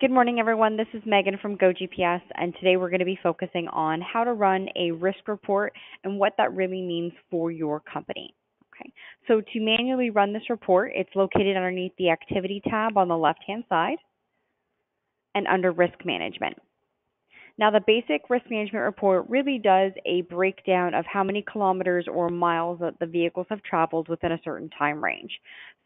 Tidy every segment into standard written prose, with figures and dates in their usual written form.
Good morning, everyone. This is Megan from GoGPS, and today we're going to be focusing on how to run a risk report and what that really means for your company. Okay, so to manually run this report, it's located underneath the Activity tab on the left-hand side and under Risk Management. Now, the basic risk management report really does a breakdown of how many kilometers or miles that the vehicles have traveled within a certain time range.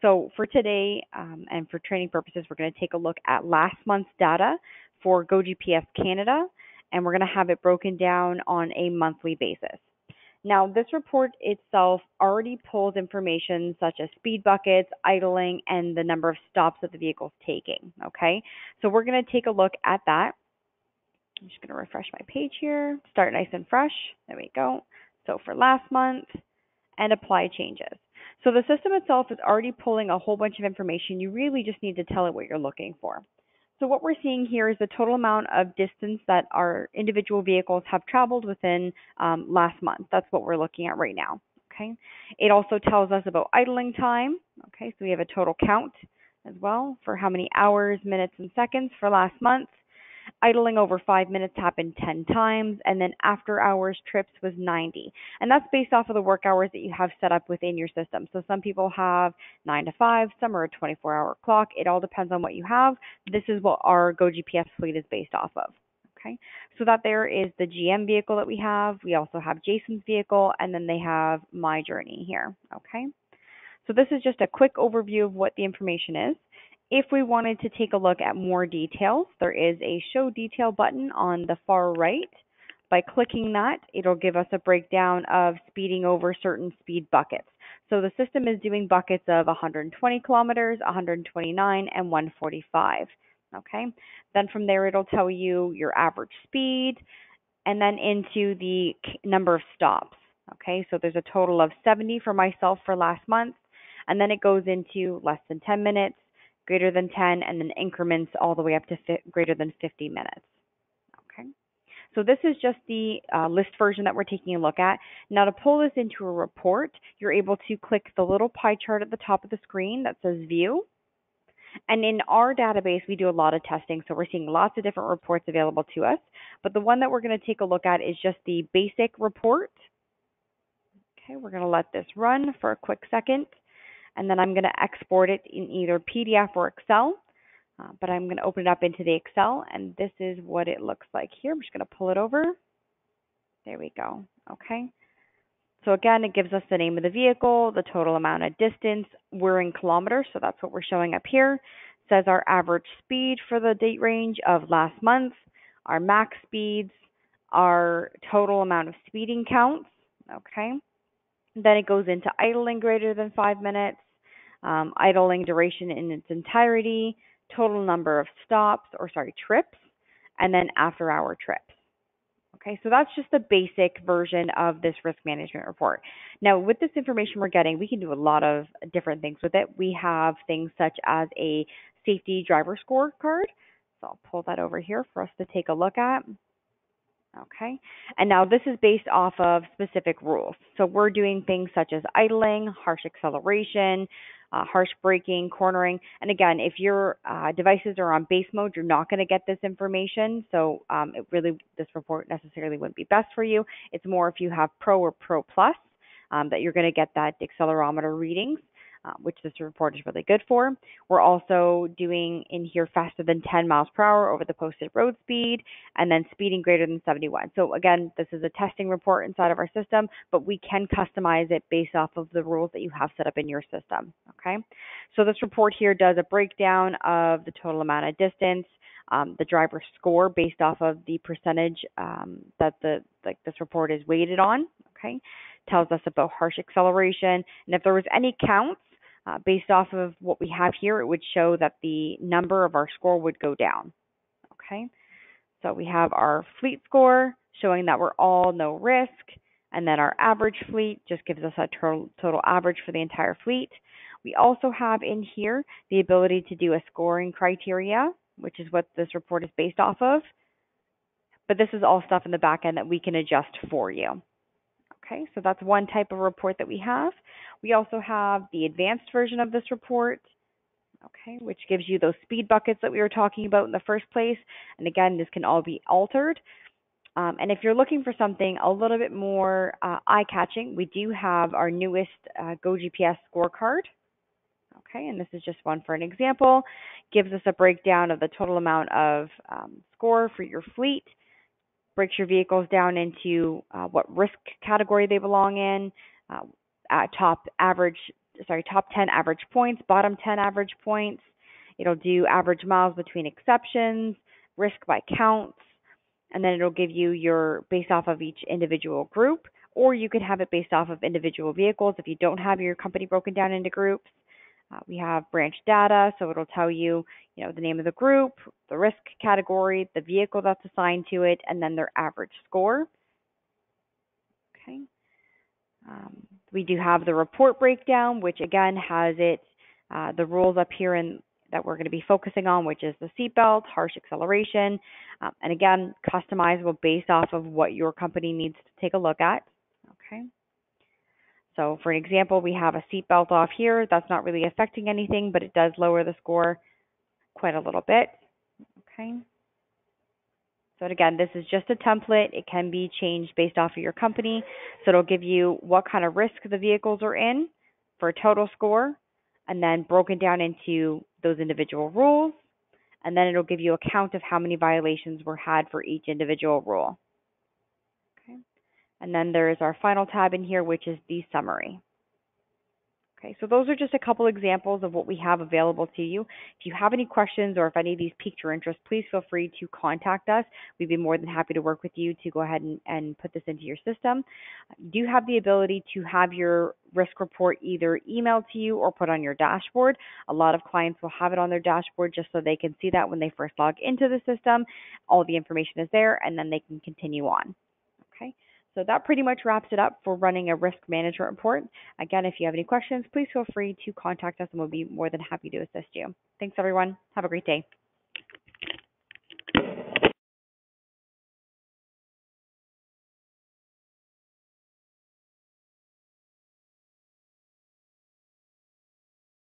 So for today, and for training purposes, we're going to take a look at last month's data for GoGPS Canada, and we're going to have it broken down on a monthly basis. Now, this report itself already pulls information such as speed buckets, idling, and the number of stops that the vehicle's taking, okay? So we're going to take a look at that. I'm just going to refresh my page here, start nice and fresh. There we go. So for last month, and apply changes. So the system itself is already pulling a whole bunch of information. You really just need to tell it what you're looking for. So what we're seeing here is the total amount of distance that our individual vehicles have traveled within last month. That's what we're looking at right now. Okay. It also tells us about idling time. Okay, so we have a total count as well for how many hours, minutes, and seconds for last month. Idling over 5 minutes happened 10 times, and then after hours trips was 90. And that's based off of the work hours that you have set up within your system. So some people have 9 to 5, some are a 24-hour clock. It all depends on what you have. This is what our GoGPS fleet is based off of. Okay, so that there is the GM vehicle that we have. We also have Jason's vehicle, and then they have My Journey here. Okay, so this is just a quick overview of what the information is. If we wanted to take a look at more details, there is a Show Detail button on the far right. By clicking that, it'll give us a breakdown of speeding over certain speed buckets. So the system is doing buckets of 120 kilometers, 129, and 145. Okay. Then from there, it'll tell you your average speed, and then into the number of stops. Okay. So there's a total of 70 for myself for last month, and then it goes into less than 10 minutes, greater than 10, and then increments all the way up to greater than 50 minutes. Okay. So this is just the list version that we're taking a look at. Now to pull this into a report, you're able to click the little pie chart at the top of the screen that says View. And in our database, we do a lot of testing, so we're seeing lots of different reports available to us. But the one that we're going to take a look at is just the basic report. Okay, we're going to let this run for a quick second, and then I'm going to export it in either PDF or Excel. But I'm going to open it up into the Excel, and this is what it looks like here. I'm just going to pull it over. There we go. Okay. So again, it gives us the name of the vehicle, the total amount of distance. We're in kilometers, so that's what we're showing up here. It says our average speed for the date range of last month, our max speeds, our total amount of speeding counts. Okay. Then it goes into idling greater than 5 minutes, idling duration in its entirety, total number of trips, and then after-hour trips. Okay, so that's just the basic version of this risk management report. Now, with this information we're getting, we can do a lot of different things with it. We have things such as a safety driver scorecard. So I'll pull that over here for us to take a look at. Okay, and now this is based off of specific rules. So we're doing things such as idling, harsh acceleration, harsh braking, cornering. And again, if your devices are on base mode, you're not going to get this information. So this report necessarily wouldn't be best for you. It's more if you have Pro or Pro Plus that you're going to get that accelerometer readings, which this report is really good for. We're also doing in here faster than 10 miles per hour over the posted road speed, and then speeding greater than 71. So again, this is a testing report inside of our system, but we can customize it based off of the rules that you have set up in your system. Okay, so this report here does a breakdown of the total amount of distance, the driver score based off of the percentage that this report is weighted on. Okay, tells us about harsh acceleration, and if there was any counts based off of what we have here, it would show that the number of our score would go down. Okay, so we have our fleet score showing that we're all no risk, and then our average fleet just gives us a total average for the entire fleet. We also have in here the ability to do a scoring criteria, which is what this report is based off of. But this is all stuff in the back end that we can adjust for you. Okay, so that's one type of report that we have. We also have the advanced version of this report. okay, which gives you those speed buckets that we were talking about in the first place. And again, this can all be altered. And if you're looking for something a little bit more eye-catching, we do have our newest GoGPS scorecard. Okay, and this is just one for an example. Gives us a breakdown of the total amount of score for your fleet. Breaks your vehicles down into what risk category they belong in, at top 10 average points, bottom 10 average points. It'll do average miles between exceptions, risk by counts, and then it'll give you your based off of each individual group, or you could have it based off of individual vehicles if you don't have your company broken down into groups. We have branch data, so it'll tell you, the name of the group, the risk category, the vehicle that's assigned to it, and then their average score. Okay. We do have the report breakdown, which again has the rules up here that we're going to be focusing on, which is the seatbelt, harsh acceleration, and again, customizable based off of what your company needs to take a look at. Okay. So for an example, we have a seatbelt off here. That's not really affecting anything, but it does lower the score quite a little bit. Okay. So again, this is just a template. It can be changed based off of your company. So it'll give you what kind of risk the vehicles are in for a total score, and then broken down into those individual rules. And then it'll give you a count of how many violations were had for each individual rule. Okay. And then there is our final tab in here, which is the summary. Okay, so those are just a couple examples of what we have available to you. If you have any questions or if any of these piqued your interest, please feel free to contact us. We'd be more than happy to work with you to go ahead and put this into your system. You do have the ability to have your risk report either emailed to you or put on your dashboard. A lot of clients will have it on their dashboard just so they can see that when they first log into the system. All the information is there, and then they can continue on. Okay. So that pretty much wraps it up for running a risk management report. Again, if you have any questions, please feel free to contact us and we'll be more than happy to assist you. Thanks, everyone. Have a great day.